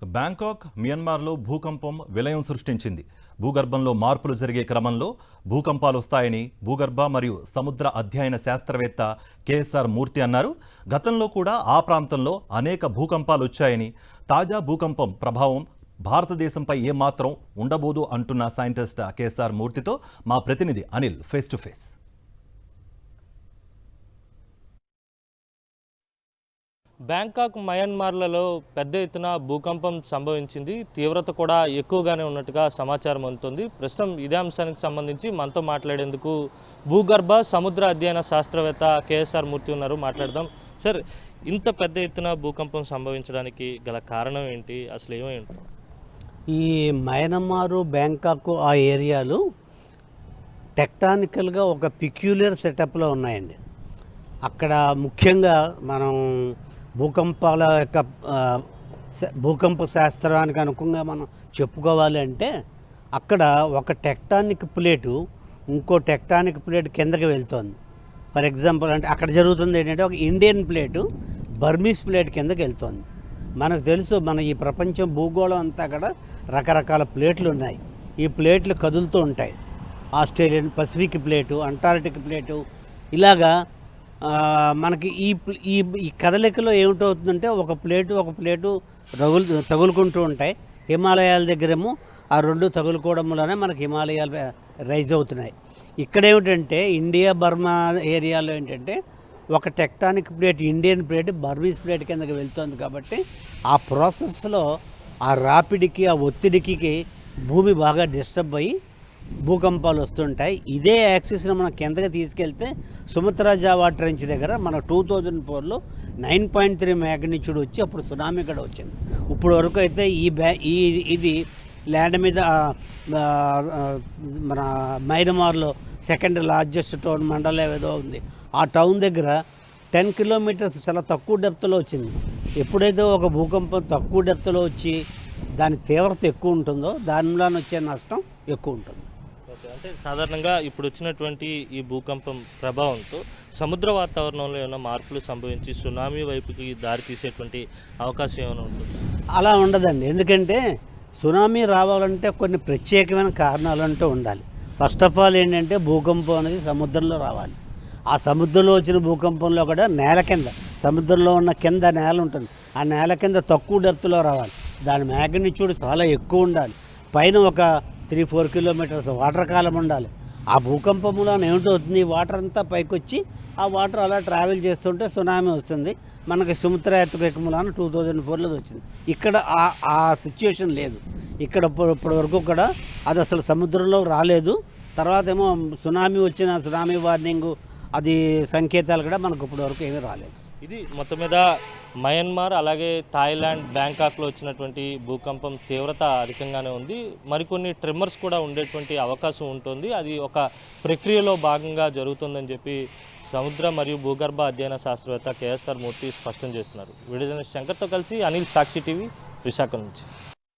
Bangkok మియన్మార్లో భూకంపం విలయం సృష్టించింది. భూగర్భంలో మార్పులు జరిగే క్రమంలో భూకంపాలు వస్తాయని భూగర్భ మరియు సముద్ర అధ్యయన శాస్త్రవేత్త కేఎస్ఆర్ మూర్తి అన్నారు. గతంలో కూడా ఆ ప్రాంతంలో అనేక భూకంపాలు వచ్చాయని, తాజా భూకంపం ప్రభావం భారతదేశంపై ఏమాత్రం ఉండబోదు అంటున్న సైంటిస్ట్ కేఎస్ఆర్ మూర్తితో మా ప్రతినిధి Anil face to face. Bangkok మయన్మార్లలో పెద్ద ఎత్తున భూకంపం సంభవించింది. తీవ్రత కూడా ఎక్కువగానే ఉన్నట్టుగా సమాచారం అందుతుంది. ప్రస్తుతం ఇదే అంశానికి సంబంధించి మనతో మాట్లాడేందుకు భూగర్భ సముద్ర అధ్యయన శాస్త్రవేత్త కేఎస్ఆర్ మూర్తి ఉన్నారు. మాట్లాడదాం. సార్, ఇంత పెద్ద ఎత్తున భూకంపం సంభవించడానికి గల కారణం ఏంటి? అసలు ఏమేంటి? ఈ మయన్మారు, బ్యాంకాక్ ఆ ఏరియాలు టెక్టానికల్గా ఒక పిక్యులర్ సెటప్లో ఉన్నాయండి. అక్కడ ముఖ్యంగా మనం భూకంపాల యొక్క భూకంప శాస్త్రానికి అనుగుణంగా మనం చెప్పుకోవాలి అంటే, అక్కడ ఒక టెక్టానిక్ ప్లేటు ఇంకో టెక్టానిక్ ప్లేట్ కిందకి వెళ్తుంది. ఫర్ ఎగ్జాంపుల్ అంటే అక్కడ జరుగుతుంది ఏంటంటే, ఒక ఇండియన్ ప్లేటు బర్మీస్ ప్లేట్ కిందకి వెళ్తుంది. మనకు తెలుసు, మన ఈ ప్రపంచం భూగోళం అంతా అక్కడ రకరకాల ప్లేట్లు ఉన్నాయి. ఈ ప్లేట్లు కదులుతూ ఉంటాయి. Australian Pacific plate, Antarctic plate, ఇలాగా మనకి ఈ కదలికలో ఏమిటవుతుందంటే, ఒక ప్లేటు తగులుకుంటూ ఉంటాయి. హిమాలయాల దగ్గరేమో ఆ రెండు తగులుకోవడం వల్లనే మనకి హిమాలయాలు రైజ్ అవుతున్నాయి. ఇక్కడ ఏమిటంటే, ఇండియా బర్మా ఏరియాలో ఏంటంటే, ఒక tectonic plate Indian plate Burmese plate కిందకి వెళ్తుంది. కాబట్టి ఆ ప్రాసెస్లో ఆ రాపిడికి, ఆ ఒత్తిడికి భూమి బాగా డిస్టర్బ్ అయ్యి భూకంపాలు వస్తుంటాయి. ఇదే యాక్సిస్ని మనం కిందకి తీసుకెళ్తే సుమత్రా జావా ట్రెంచ్ దగ్గర మన 2004లో 9.3 మ్యాగ్నిట్యూడ్ వచ్చి అప్పుడు సునామీ కూడా వచ్చింది. ఇప్పుడు వరకు అయితే ఇది ల్యాండ్ మీద మన మయన్మార్లో సెకండ్ లార్జెస్ట్ టౌన్ మండలం ఏదో ఉంది. ఆ టౌన్ దగ్గర 10 కిలోమీటర్స్ చాలా తక్కువ డెప్త్లో వచ్చింది. ఎప్పుడైతే ఒక భూకంపం తక్కువ డెప్త్లో వచ్చి దాని తీవ్రత ఎక్కువ ఉంటుందో దానిలో వచ్చే నష్టం ఎక్కువ ఉంటుంది. అంటే సాధారణంగా ఇప్పుడు వచ్చినటువంటి ఈ భూకంపం ప్రభావంతో సముద్ర వాతావరణంలో ఏమైనా మార్పులు సంభవించి సునామీ వైపుకి దారి తీసేటువంటి అవకాశం ఏమైనా ఉంటుంది? అలా ఉండదండి. ఎందుకంటే సునామీ రావాలంటే కొన్ని ప్రత్యేకమైన కారణాలు అంటూ ఉండాలి. ఫస్ట్ ఆఫ్ ఆల్ ఏంటంటే, భూకంపం అనేది సముద్రంలో రావాలి. ఆ సముద్రంలో వచ్చిన భూకంపంలో కూడా నేల కింద, సముద్రంలో ఉన్న కింద నేల ఉంటుంది, ఆ నేల కింద తక్కువ డెప్త్లో రావాలి. దాని మ్యాగ్నిట్యూడ్ చాలా ఎక్కువ ఉండాలి. పైన ఒక 3-4 కిలోమీటర్స్ వాటర్ కాలం ఉండాలి. ఆ భూకంపంలో ఏమిటవుతుంది, వాటర్ అంతా పైకి వచ్చి ఆ వాటర్ అలా ట్రావెల్ చేస్తుంటే సునామీ వస్తుంది. మనకి సుమత్రా ఎర్త్క్వేక్ మూలాన 2004లో వచ్చింది. ఇక్కడ ఆ సిచ్యుయేషన్ లేదు. ఇక్కడ ఇప్పటి వరకు కూడా అది అసలు సముద్రంలో రాలేదు. తర్వాత ఏమో సునామీ వచ్చిన సునామీ వార్నింగ్ అది సంకేతాలు కూడా మనకు ఇప్పటి వరకు ఏమీ రాలేదు. ఇది మొత్తం మీద మయన్మార్ అలాగే థాయిలాండ్, బ్యాంకాక్లో వచ్చినటువంటి భూకంపం తీవ్రత అధికంగానే ఉంది. మరికొన్ని ట్రిమ్మర్స్ కూడా ఉండేటువంటి అవకాశం ఉంటుంది. అది ఒక ప్రక్రియలో భాగంగా జరుగుతుందని చెప్పి సముద్ర మరియు భూగర్భ అధ్యయన శాస్త్రవేత్త కేఎస్ఆర్ మూర్తి స్పష్టం చేస్తున్నారు. వీడియో జర్నలిస్ట్ శంకర్తో కలిసి అనిల్, సాక్షి టీవీ, విశాఖ నుంచి.